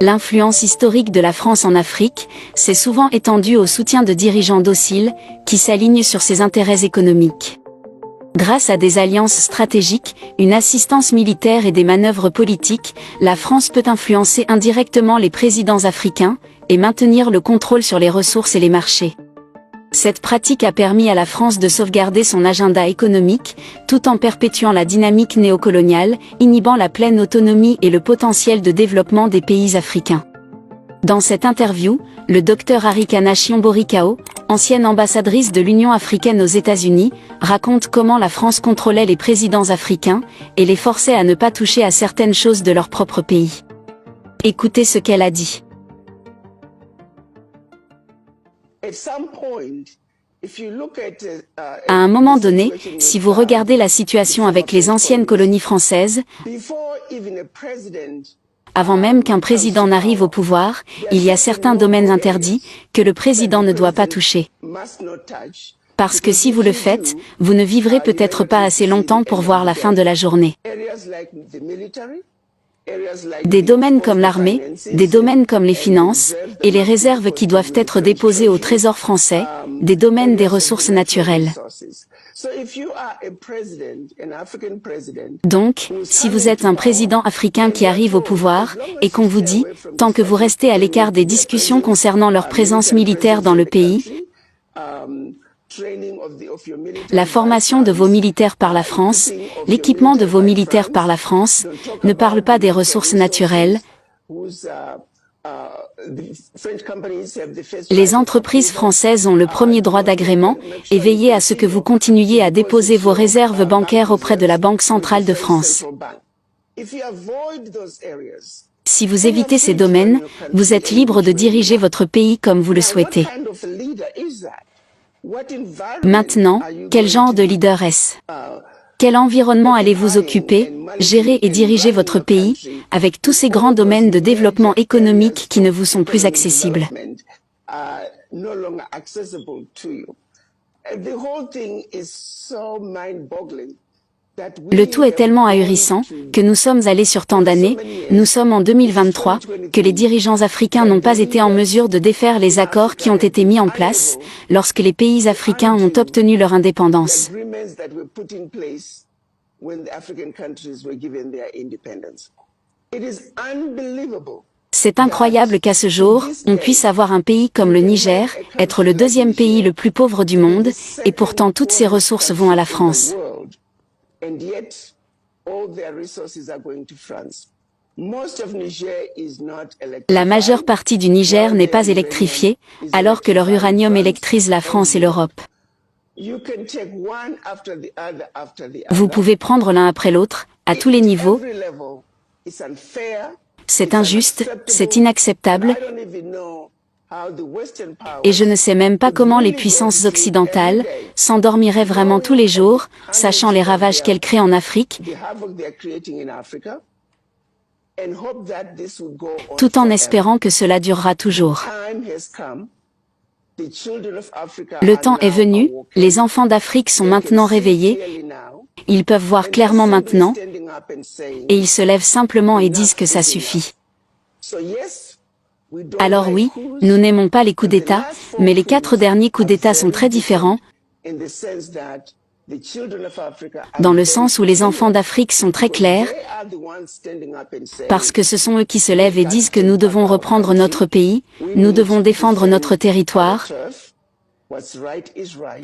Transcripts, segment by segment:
L'influence historique de la France en Afrique s'est souvent étendue au soutien de dirigeants dociles, qui s'alignent sur ses intérêts économiques. Grâce à des alliances stratégiques, une assistance militaire et des manœuvres politiques, la France peut influencer indirectement les présidents africains, et maintenir le contrôle sur les ressources et les marchés. Cette pratique a permis à la France de sauvegarder son agenda économique, tout en perpétuant la dynamique néocoloniale, inhibant la pleine autonomie et le potentiel de développement des pays africains. Dans cette interview, le Dr Arikana Chiombo-Rikao, ancienne ambassadrice de l'Union africaine aux États-Unis, raconte comment la France contrôlait les présidents africains, et les forçait à ne pas toucher à certaines choses de leur propre pays. Écoutez ce qu'elle a dit. À un moment donné, si vous regardez la situation avec les anciennes colonies françaises, avant même qu'un président n'arrive au pouvoir, il y a certains domaines interdits que le président ne doit pas toucher. Parce que si vous le faites, vous ne vivrez peut-être pas assez longtemps pour voir la fin de la journée. Des domaines comme l'armée, des domaines comme les finances, et les réserves qui doivent être déposées au Trésor français, des domaines des ressources naturelles. Donc, si vous êtes un président africain qui arrive au pouvoir, et qu'on vous dit, tant que vous restez à l'écart des discussions concernant leur présence militaire dans le pays, la formation de vos militaires par la France, l'équipement de vos militaires par la France, ne parle pas des ressources naturelles. Les entreprises françaises ont le premier droit d'agrément, et veillez à ce que vous continuiez à déposer vos réserves bancaires auprès de la Banque centrale de France. Si vous évitez ces domaines, vous êtes libre de diriger votre pays comme vous le souhaitez. Maintenant, quel genre de leader est-ce? Quel environnement allez-vous occuper, gérer et diriger votre pays, avec tous ces grands domaines de développement économique qui ne vous sont plus accessibles? Le tout est tellement ahurissant, que nous sommes allés sur tant d'années, nous sommes en 2023, que les dirigeants africains n'ont pas été en mesure de défaire les accords qui ont été mis en place, lorsque les pays africains ont obtenu leur indépendance. C'est incroyable qu'à ce jour, on puisse avoir un pays comme le Niger, être le deuxième pays le plus pauvre du monde, et pourtant toutes ces ressources vont à la France. La majeure partie du Niger n'est pas électrifiée, alors que leur uranium électrise la France et l'Europe. Vous pouvez prendre l'un après l'autre, à tous les niveaux. C'est injuste, c'est inacceptable. Et je ne sais même pas comment les puissances occidentales s'endormiraient vraiment tous les jours, sachant les ravages qu'elles créent en Afrique, tout en espérant que cela durera toujours. Le temps est venu, les enfants d'Afrique sont maintenant réveillés, ils peuvent voir clairement maintenant, et ils se lèvent simplement et disent que ça suffit. Alors oui, nous n'aimons pas les coups d'État, mais les 4 derniers coups d'État sont très différents, dans le sens où les enfants d'Afrique sont très clairs, parce que ce sont eux qui se lèvent et disent que nous devons reprendre notre pays, nous devons défendre notre territoire,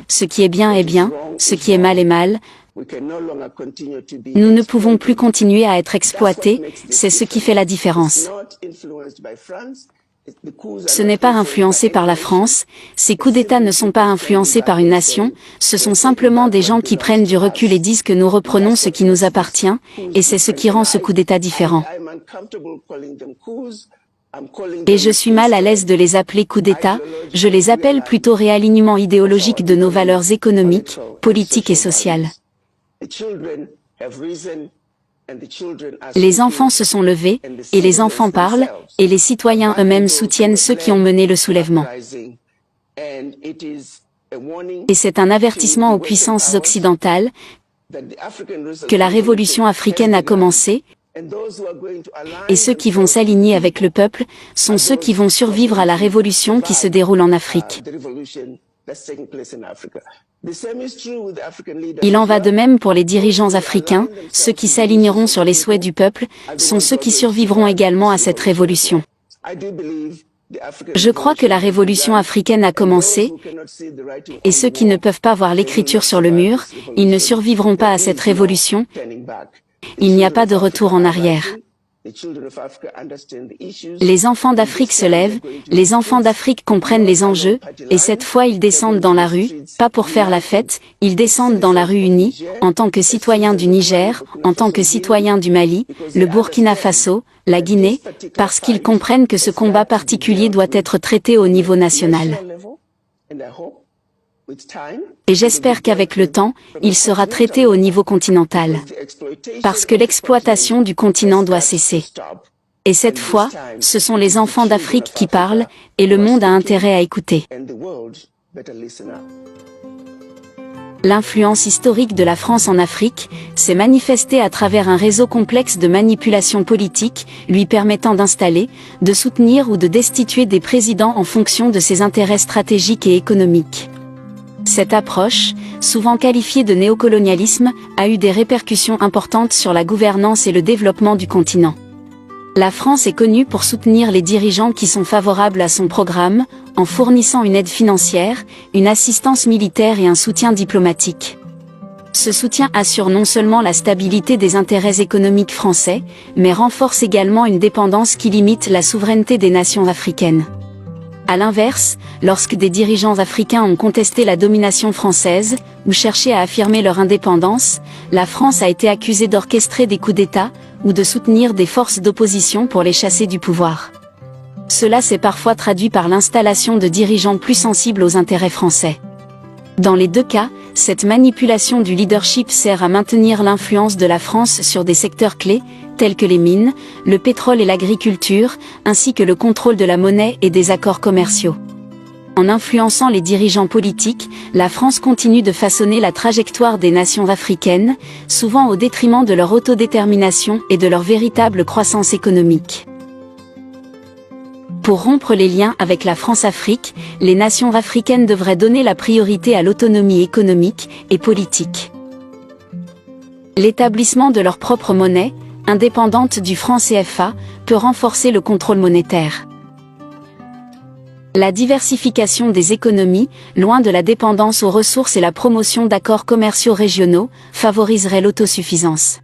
ce qui est bien est bien, ce qui est mal est mal. Nous ne pouvons plus continuer à être exploités, c'est ce qui fait la différence. Ce n'est pas influencé par la France, ces coups d'État ne sont pas influencés par une nation, ce sont simplement des gens qui prennent du recul et disent que nous reprenons ce qui nous appartient, et c'est ce qui rend ce coup d'État différent. Et je suis mal à l'aise de les appeler coups d'État, je les appelle plutôt réalignement idéologique de nos valeurs économiques, politiques et sociales. Les enfants se sont levés, et les enfants parlent, et les citoyens eux-mêmes soutiennent ceux qui ont mené le soulèvement. Et c'est un avertissement aux puissances occidentales que la révolution africaine a commencé, Et ceux qui vont s'aligner avec le peuple sont ceux qui vont survivre à la révolution qui se déroule en Afrique. Il en va de même pour les dirigeants africains, ceux qui s'aligneront sur les souhaits du peuple sont ceux qui survivront également à cette révolution. Je crois que la révolution africaine a commencé, et ceux qui ne peuvent pas voir l'écriture sur le mur, ils ne survivront pas à cette révolution. Il n'y a pas de retour en arrière. Les enfants d'Afrique se lèvent, les enfants d'Afrique comprennent les enjeux, et cette fois ils descendent dans la rue, pas pour faire la fête, ils descendent dans la rue unis, en tant que citoyens du Niger, en tant que citoyens du Mali, le Burkina Faso, la Guinée, parce qu'ils comprennent que ce combat particulier doit être traité au niveau national. Et j'espère qu'avec le temps, il sera traité au niveau continental. Parce que l'exploitation du continent doit cesser. Et cette fois, ce sont les enfants d'Afrique qui parlent, et le monde a intérêt à écouter. L'influence historique de la France en Afrique s'est manifestée à travers un réseau complexe de manipulations politiques, lui permettant d'installer, de soutenir ou de destituer des présidents en fonction de ses intérêts stratégiques et économiques. Cette approche, souvent qualifiée de néocolonialisme, a eu des répercussions importantes sur la gouvernance et le développement du continent. La France est connue pour soutenir les dirigeants qui sont favorables à son programme, en fournissant une aide financière, une assistance militaire et un soutien diplomatique. Ce soutien assure non seulement la stabilité des intérêts économiques français, mais renforce également une dépendance qui limite la souveraineté des nations africaines. À l'inverse, lorsque des dirigeants africains ont contesté la domination française, ou cherché à affirmer leur indépendance, la France a été accusée d'orchestrer des coups d'État, ou de soutenir des forces d'opposition pour les chasser du pouvoir. Cela s'est parfois traduit par l'installation de dirigeants plus sensibles aux intérêts français. Dans les deux cas, cette manipulation du leadership sert à maintenir l'influence de la France sur des secteurs clés, tels que les mines, le pétrole et l'agriculture, ainsi que le contrôle de la monnaie et des accords commerciaux. En influençant les dirigeants politiques, la France continue de façonner la trajectoire des nations africaines, souvent au détriment de leur autodétermination et de leur véritable croissance économique. Pour rompre les liens avec la France-Afrique, les nations africaines devraient donner la priorité à l'autonomie économique et politique. L'établissement de leur propre monnaie, indépendante du franc CFA, peut renforcer le contrôle monétaire. La diversification des économies, loin de la dépendance aux ressources et la promotion d'accords commerciaux régionaux, favoriserait l'autosuffisance.